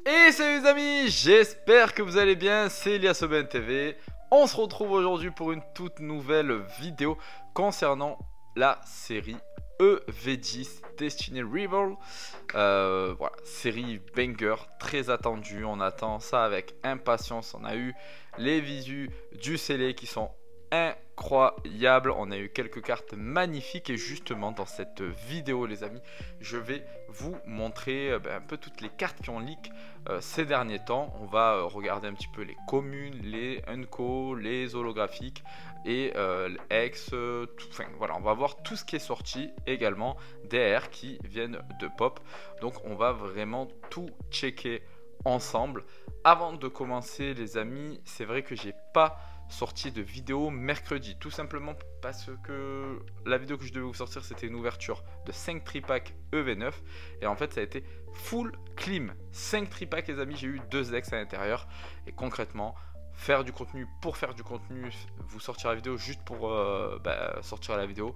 Et salut les amis, j'espère que vous allez bien, c'est Elias TV. On se retrouve aujourd'hui pour une toute nouvelle vidéo concernant la série EV10 Destiny Rival. Voilà, série banger, très attendue, on attend ça avec impatience. On a eu les visus du scellé qui sont incroyables, on a eu quelques cartes magnifiques et justement dans cette vidéo les amis, je vais vous montrer un peu toutes les cartes qui ont leak ces derniers temps. On va regarder un petit peu les communes, les unco, les holographiques et ex, enfin voilà, on va voir tout ce qui est sorti, également des AR qui viennent de pop. Donc on va vraiment tout checker ensemble. Avant de commencer les amis, c'est vrai que j'ai pas sortie de vidéo mercredi, tout simplement parce que la vidéo que je devais vous sortir c'était une ouverture de 5 tripacks EV9 et en fait ça a été full clean, 5 tripacks les amis, j'ai eu 2 ex à l'intérieur et concrètement faire du contenu pour faire du contenu, vous sortir la vidéo juste pour sortir la vidéo,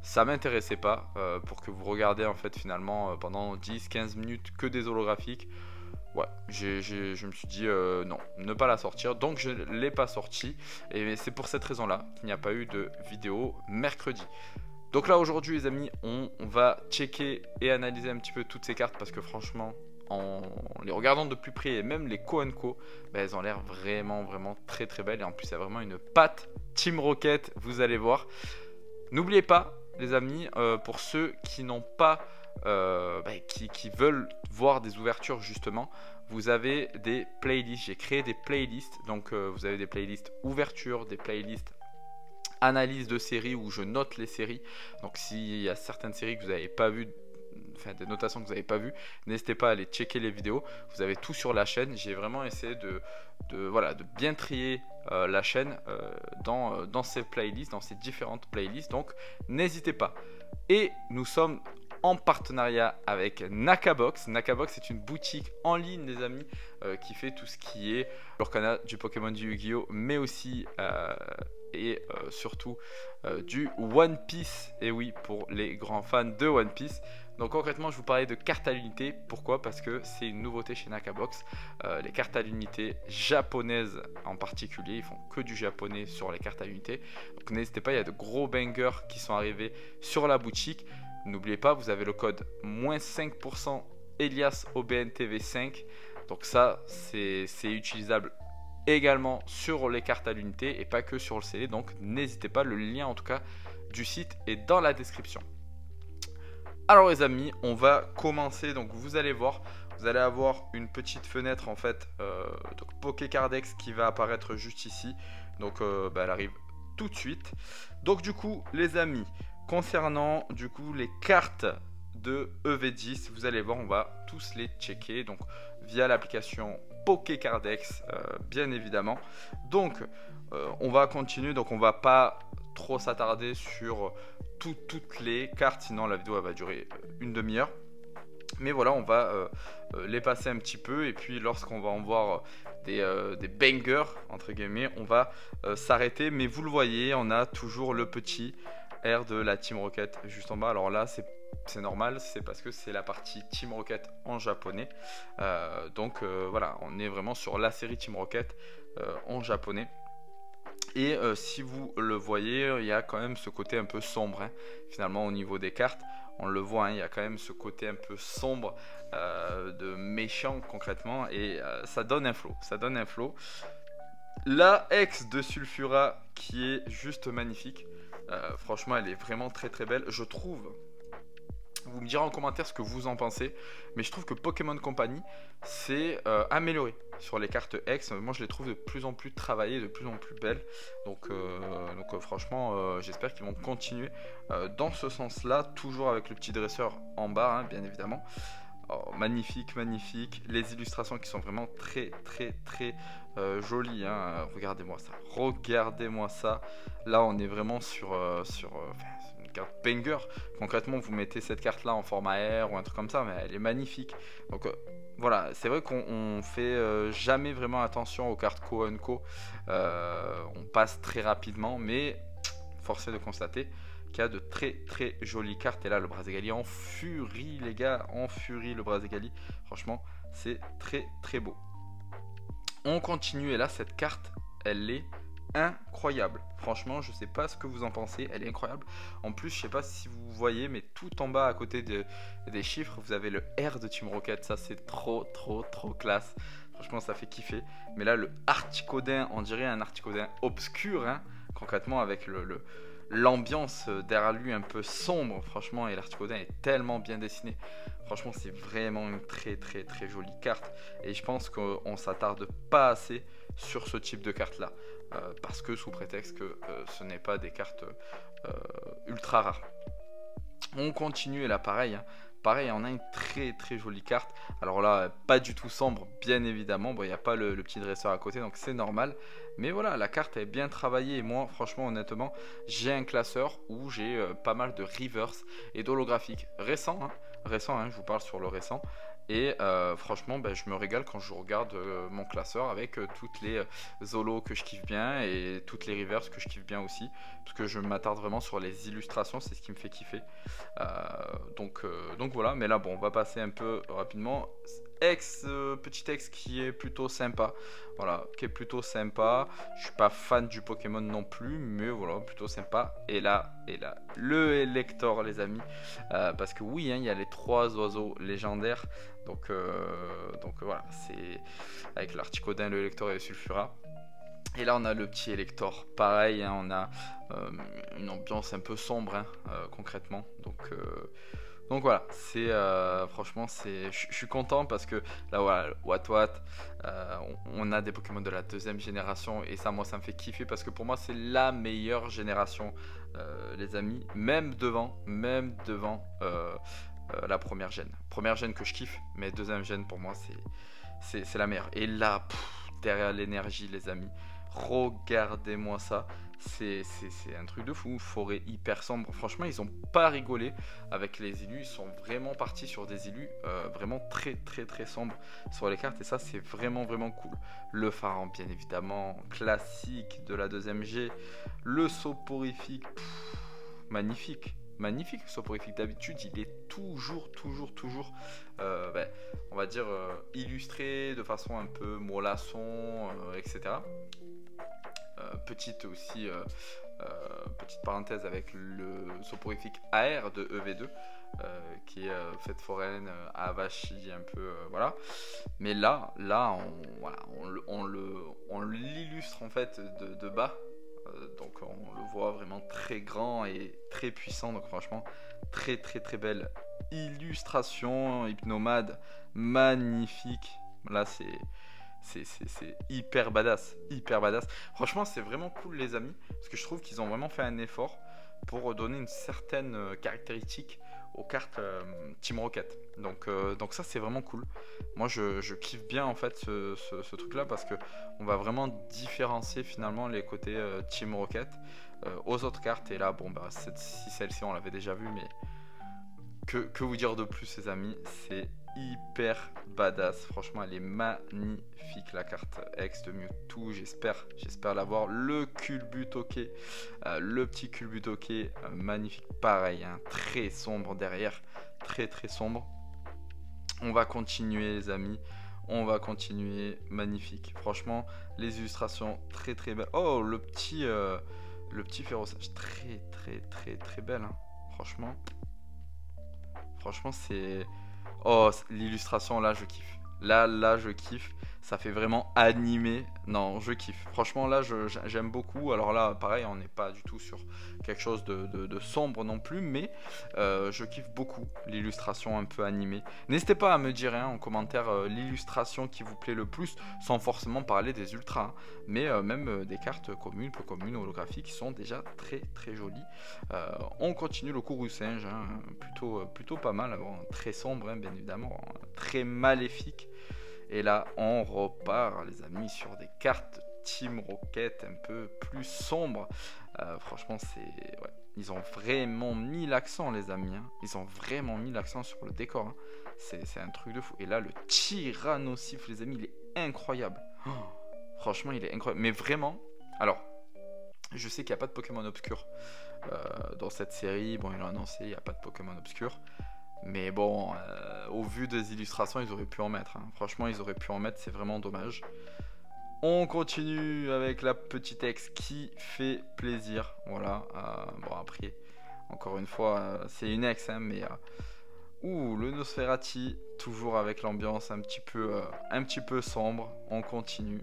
ça m'intéressait pas pour que vous regardez en fait finalement pendant 10-15 minutes que des holographiques. Ouais, je me suis dit non, ne pas la sortir, donc je ne l'ai pas sortie et c'est pour cette raison là qu'il n'y a pas eu de vidéo mercredi. Donc là aujourd'hui les amis, on va checker et analyser un petit peu toutes ces cartes parce que franchement en les regardant de plus près et même les co, elles ont l'air vraiment très belles et en plus il y a vraiment une patte Team Rocket, vous allez voir. N'oubliez pas les amis, pour ceux qui n'ont pas qui veulent voir des ouvertures justement, vous avez des playlists, j'ai créé des playlists, donc vous avez des playlists ouverture, des playlists analyse de séries où je note les séries, donc s'il y a certaines séries que vous n'avez pas vues, enfin des notations que vous n'avez pas vues, n'hésitez pas à aller checker les vidéos, vous avez tout sur la chaîne. J'ai vraiment essayé de bien trier la chaîne dans ces playlists, dans ces différentes playlists, donc n'hésitez pas. Et nous sommes en partenariat avec Nakabox. Nakabox est une boutique en ligne les amis qui fait tout ce qui est Lorcana, du Pokémon, du Yu-Gi-Oh, mais aussi surtout du One Piece. Et oui, pour les grands fans de One Piece. Donc concrètement je vous parlais de cartes à l'unité. Pourquoi? Parce que c'est une nouveauté chez Nakabox. Les cartes à l'unité japonaises en particulier, ils font que du japonais sur les cartes à l'unité. Donc n'hésitez pas, il y a de gros bangers qui sont arrivés sur la boutique. N'oubliez pas, vous avez le code moins 5% Elias OBNTV5. Donc ça, c'est utilisable également sur les cartes à l'unité et pas que sur le CD. Donc n'hésitez pas, le lien en tout cas du site est dans la description. Alors les amis, on va commencer. Donc vous allez voir, vous allez avoir une petite fenêtre en fait, donc Pokécardex qui va apparaître juste ici. Donc elle arrive tout de suite. Donc du coup les amis, concernant du coup les cartes de EV10, vous allez voir, on va tous les checker donc via l'application Pokécardex bien évidemment. Donc on va continuer, donc on va pas trop s'attarder sur toutes les cartes, sinon la vidéo elle va durer une demi-heure. Mais voilà, on va les passer un petit peu et puis lorsqu'on va en voir des bangers entre guillemets, on va s'arrêter. Mais vous le voyez, on a toujours le petit R de la Team Rocket juste en bas. Alors là c'est normal, c'est parce que c'est la partie Team Rocket en japonais. Donc voilà, on est vraiment sur la série Team Rocket en japonais. Et si vous le voyez, il y a quand même ce côté un peu sombre hein. Finalement au niveau des cartes, on le voit, hein, il y a quand même ce côté un peu sombre de méchant concrètement. Et ça donne un flow, ça donne un flow. La ex de Sulfura qui est juste magnifique. Franchement elle est vraiment très belle, je trouve. Vous me direz en commentaire ce que vous en pensez, mais je trouve que Pokémon Company s'est amélioré sur les cartes X. Moi je les trouve de plus en plus travaillées, de plus en plus belles. Donc franchement j'espère qu'ils vont continuer dans ce sens là, toujours avec le petit dresseur en bas hein, bien évidemment. Oh, magnifique, les illustrations qui sont vraiment très jolies hein. Regardez-moi ça, là on est vraiment sur une carte banger. Concrètement vous mettez cette carte là en format R ou un truc comme ça, mais elle est magnifique. Donc voilà, c'est vrai qu'on fait jamais vraiment attention aux cartes co-unco, on passe très rapidement, mais force est de constater qu'il y a de très jolies cartes. Et là le Brazegali en furie les gars, en furie le Brazegali, franchement c'est très très beau. On continue et là cette carte elle est incroyable. Franchement je sais pas ce que vous en pensez, elle est incroyable. En plus je sais pas si vous voyez mais tout en bas à côté des chiffres vous avez le R de Team Rocket. Ça c'est trop classe. Franchement ça fait kiffer. Mais là le Articodin, on dirait un Articodin obscur hein, concrètement avec l'ambiance derrière lui un peu sombre franchement, et l'Articodin est tellement bien dessiné. Franchement c'est vraiment une très jolie carte et je pense qu'on s'attarde pas assez sur ce type de carte là parce que sous prétexte que ce n'est pas des cartes ultra rares. On continue et là pareil hein. Pareil, on a une très jolie carte. Alors là, pas du tout sombre, bien évidemment. Bon, il n'y a pas le petit dresseur à côté, donc c'est normal. Mais voilà, la carte est bien travaillée. Et moi, franchement, honnêtement, j'ai un classeur où j'ai pas mal de reverse et d'holographique. Récent, hein, je vous parle sur le récent. Et franchement, je me régale quand je regarde mon classeur avec toutes les holos que je kiffe bien et toutes les reverse que je kiffe bien aussi. Parce que je m'attarde vraiment sur les illustrations, c'est ce qui me fait kiffer. Donc voilà, mais là bon, on va passer un peu rapidement. Petit X qui est plutôt sympa. Voilà, qui est plutôt sympa. Je suis pas fan du Pokémon non plus, mais voilà, plutôt sympa. Et là, le Elector, les amis. Parce que oui, hein, il y a les 3 oiseaux légendaires. Donc voilà, c'est avec l'Articodin, le Elector et le Sulfura. Et là on a le petit Elector, pareil, hein, on a une ambiance un peu sombre hein, concrètement. Donc voilà, c'est franchement je suis content parce que là voilà, Wat, on a des Pokémon de la 2e génération et ça moi ça me fait kiffer parce que pour moi c'est la meilleure génération les amis, même devant la première gène. Première gène que je kiffe, mais 2e gène pour moi c'est la meilleure. Et là, derrière l'énergie les amis, regardez-moi ça, c'est un truc de fou. Forêt hyper sombre, franchement ils ont pas rigolé avec les illus, ils sont vraiment partis sur des illus vraiment très sombres sur les cartes et ça c'est vraiment cool. Le pharaon bien évidemment, classique de la 2e G, le soporifique, magnifique le soporifique. D'habitude il est toujours on va dire illustré de façon un peu mollasson etc. Petite parenthèse avec le soporifique AR de EV2 qui est fête foraine, Avachi un peu voilà. Mais là on l'illustre en fait de bas. Donc on le voit vraiment très grand et très puissant, donc franchement très belle illustration. Hypnomade magnifique, là c'est hyper badass, franchement c'est vraiment cool les amis parce que je trouve qu'ils ont vraiment fait un effort pour donner une certaine caractéristique aux cartes Team Rocket. Donc ça c'est vraiment cool. Moi je kiffe bien en fait ce truc là parce que on va vraiment différencier finalement les côtés Team Rocket aux autres cartes. Et là bon si celle-ci on l'avait déjà vue, mais que vous dire de plus les amis, c'est hyper badass, franchement elle est magnifique la carte X de Mewtwo. J'espère l'avoir. Le Culbutoke, le petit Culbutoke magnifique, pareil hein, très sombre derrière, très sombre. On va continuer les amis, on va continuer, magnifique, franchement les illustrations très belles. Oh le petit Ferroçage, très belle hein. Franchement c'est... Oh, l'illustration là je kiffe. Là je kiffe. Ça fait vraiment animé. Non, je kiffe. Franchement là j'aime beaucoup. Alors là pareil, on n'est pas du tout sur quelque chose de sombre non plus, mais je kiffe beaucoup l'illustration un peu animée. N'hésitez pas à me dire en commentaire l'illustration qui vous plaît le plus, sans forcément parler des ultras, hein, mais même des cartes communes, peu communes, holographiques qui sont déjà très jolies. On continue le Courroux Singe, hein, plutôt pas mal, bon, très sombre hein, bien évidemment, très maléfique. Et là on repart les amis sur des cartes Team Rocket un peu plus sombres. Franchement ouais. Ils ont vraiment mis l'accent les amis hein. Ils ont vraiment mis l'accent sur le décor hein. C'est un truc de fou. Et là le Tyrannosifle les amis, il est incroyable. Oh, franchement il est incroyable. Mais vraiment, alors je sais qu'il n'y a pas de Pokémon obscur dans cette série. Bon, ils l'ont annoncé, il n'y a pas de Pokémon obscur. Mais bon, au vu des illustrations, ils auraient pu en mettre, hein. Franchement, ils auraient pu en mettre, c'est vraiment dommage. On continue avec la petite ex qui fait plaisir. Voilà. Bon, après, encore une fois, c'est une ex, hein, mais. Ouh, le Nosferatu, toujours avec l'ambiance un petit peu sombre. On continue.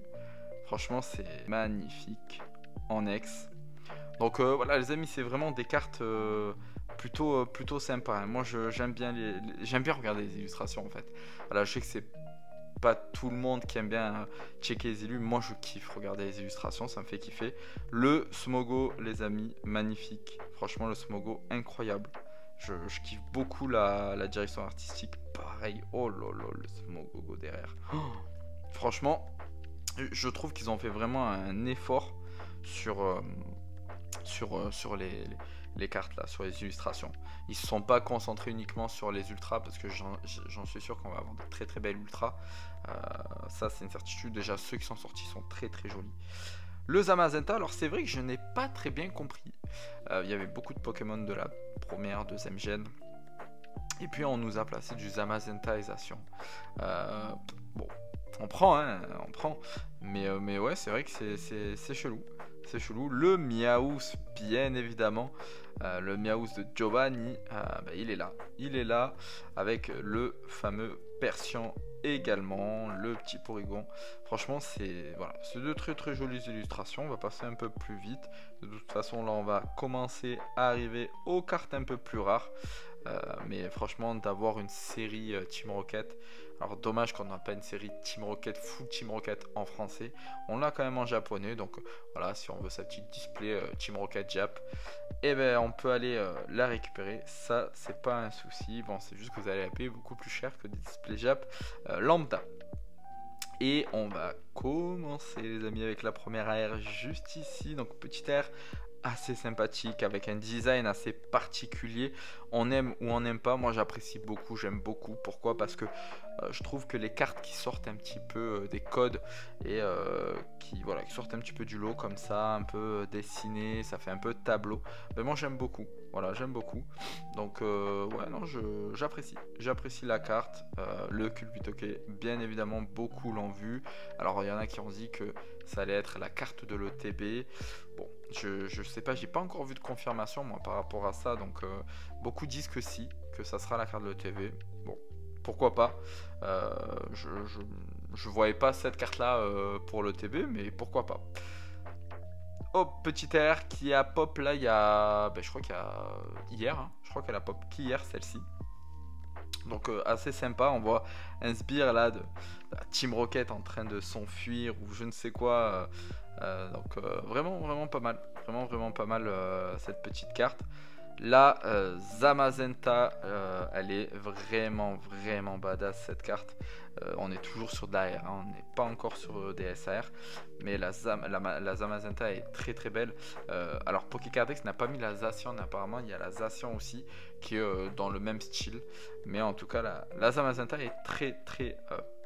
Franchement, c'est magnifique en ex. Donc voilà, les amis, c'est vraiment des cartes plutôt sympas, hein. Moi, j'aime bien regarder les illustrations en fait. Voilà, je sais que c'est pas tout le monde qui aime bien checker les illus. Moi, je kiffe regarder les illustrations, ça me fait kiffer. Le Smogo, les amis, magnifique. Franchement, le Smogo, incroyable. Je kiffe beaucoup la direction artistique. Pareil, oh là, le Smogo derrière. Oh, franchement, je trouve qu'ils ont fait vraiment un effort sur les cartes là, sur les illustrations. Ils se sont pas concentrés uniquement sur les ultras parce que j'en suis sûr qu'on va avoir de très très belles ultras. Ça c'est une certitude. Déjà ceux qui sont sortis sont très très jolis. Le Zamazenta, alors c'est vrai que je n'ai pas très bien compris. Il y avait beaucoup de Pokémon de la première, deuxième gène. Et puis on nous a placé du Zamazentaisation. Bon, on prend, hein, on prend. Mais ouais, c'est vrai que c'est chelou. C'est chelou. Le Miaous, bien évidemment. Le Miaous de Giovanni, il est là. Il est là avec le fameux Persian également, le petit Porygon. Franchement, c'est voilà, c'est de très très jolies illustrations. On va passer un peu plus vite. De toute façon, là, on va commencer à arriver aux cartes un peu plus rares. Mais franchement, d'avoir une série Team Rocket, alors dommage qu'on n'a pas une série Team Rocket, full Team Rocket en français. On l'a quand même en japonais, donc voilà, si on veut sa petite display Team Rocket Jap, et ben on peut aller la récupérer. Ça, c'est pas un souci. Bon, c'est juste que vous allez la payer beaucoup plus cher que des displays Jap lambda. Et on va commencer les amis avec la première AR juste ici, donc petite AR assez sympathique avec un design assez particulier. On aime ou on n'aime pas, moi j'apprécie beaucoup, j'aime beaucoup. Pourquoi? Parce que je trouve que les cartes qui sortent un petit peu des codes et qui sortent un petit peu du lot comme ça, un peu dessiné, ça fait un peu tableau, mais moi j'aime beaucoup. Voilà, j'aime beaucoup. Donc ouais, non, j'apprécie la carte. Le Culbutoke, bien évidemment, beaucoup l'ont vu. Alors il y en a qui ont dit que ça allait être la carte de l'ETB. Bon, je sais pas, j'ai pas encore vu de confirmation moi par rapport à ça. Donc beaucoup disent que si, que ça sera la carte de l'ETB. Bon, pourquoi pas. Je voyais pas cette carte là pour l'ETB, mais pourquoi pas. Oh, petit air qui a pop là, il y a. Je crois qu'il y a. Hier, hein, je crois qu'elle a pop qu'hier celle-ci. Donc assez sympa, on voit un sbire là de Team Rocket en train de s'enfuir ou je ne sais quoi. Donc vraiment pas mal. Vraiment pas mal cette petite carte. La Zamazenta, elle est vraiment badass cette carte. On est toujours sur de l'AR, hein, on n'est pas encore sur des SAR, mais la Zamazenta est très belle. Alors Pokécardex n'a pas mis la Zacian, apparemment il y a la Zacian aussi qui est dans le même style, mais en tout cas la Zamazenta est très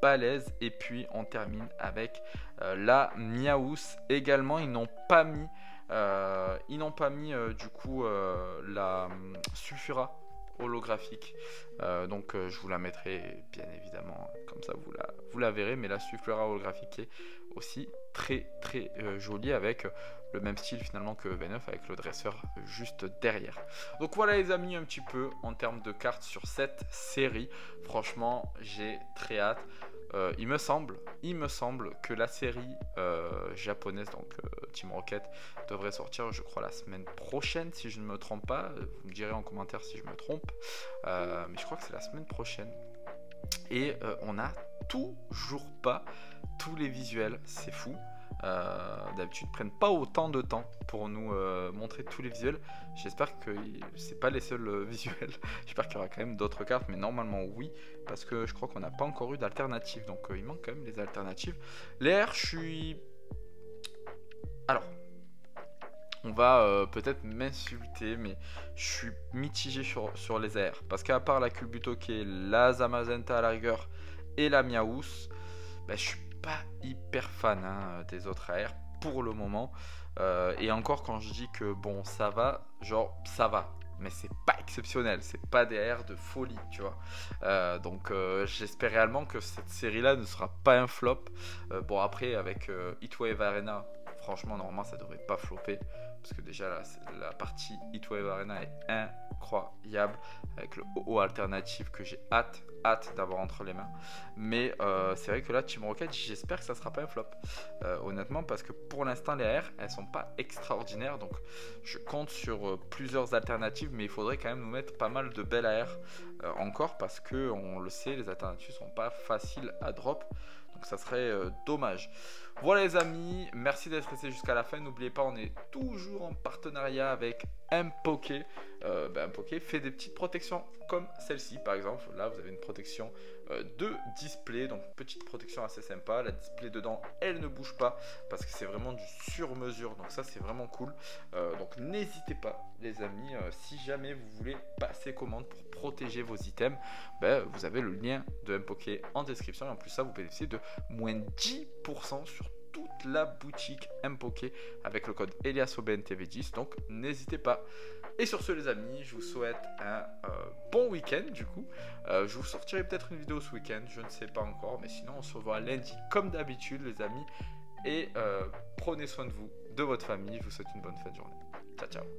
balèze. Et puis on termine avec la Miaous également. Ils n'ont pas mis du coup la Sulfura holographique, donc je vous la mettrai bien évidemment comme ça vous la verrez, mais la Sulfura holographique est aussi très jolie avec le même style finalement que V9 avec le dresseur juste derrière. Donc voilà les amis, un petit peu en termes de cartes sur cette série. Franchement j'ai très hâte. Il me semble que la série japonaise, donc Team Rocket, devrait sortir, je crois, la semaine prochaine, si je ne me trompe pas. Vous me direz en commentaire si je me trompe. Mais je crois que c'est la semaine prochaine. Et on n'a toujours pas tous les visuels, c'est fou. D'habitude, ils prennent pas autant de temps pour nous montrer tous les visuels. J'espère que c'est pas les seuls visuels. J'espère qu'il y aura quand même d'autres cartes, mais normalement oui, parce que je crois qu'on n'a pas encore eu d'alternatives. Donc il manque quand même les alternatives. Les R, je suis. Alors, on va peut-être m'insulter, mais je suis mitigé sur les AR. Parce qu'à part la Culbutoke, la Zamazenta à la rigueur et la Miaous, je suis pas hyper fan des autres AR pour le moment. Et encore, quand je dis que bon, ça va, genre ça va. mais c'est pas exceptionnel, c'est pas des AR de folie, tu vois. Donc j'espère réellement que cette série-là ne sera pas un flop. Bon, après, avec Heatwave Arena, franchement, normalement, ça devrait pas flopper. Parce que déjà, la partie Heatwave Arena est incroyable. Avec le OO alternatif que j'ai hâte d'avoir entre les mains. Mais c'est vrai que là, Team Rocket, j'espère que ça sera pas un flop. Honnêtement, parce que pour l'instant, les AR, elles sont pas extraordinaires. Donc, je compte sur plusieurs alternatives. Mais il faudrait quand même nous mettre pas mal de belles AR encore. Parce que, on le sait, les alternatives sont pas faciles à drop. Donc ça serait dommage. Voilà les amis, merci d'être resté jusqu'à la fin. N'oubliez pas, on est toujours en partenariat avec Mpoké. Mpoké fait des petites protections comme celle-ci par exemple. Là vous avez une protection de display, donc petite protection assez sympa. La display dedans, elle ne bouge pas parce que c'est vraiment du sur-mesure. Donc ça c'est vraiment cool. Donc n'hésitez pas les amis, si jamais vous voulez passer commande pour protéger vos items, vous avez le lien de Mpoké en description. Et en plus ça, vous bénéficiez de moins 10% sur toute la boutique Mpoké avec le code EliasOBNTV10. Donc n'hésitez pas. Et sur ce les amis, je vous souhaite un bon week-end du coup. Je vous sortirai peut-être une vidéo ce week-end, je ne sais pas encore. Mais sinon on se revoit lundi comme d'habitude les amis. Et prenez soin de vous, de votre famille. Je vous souhaite une bonne fin de journée. Ciao ciao.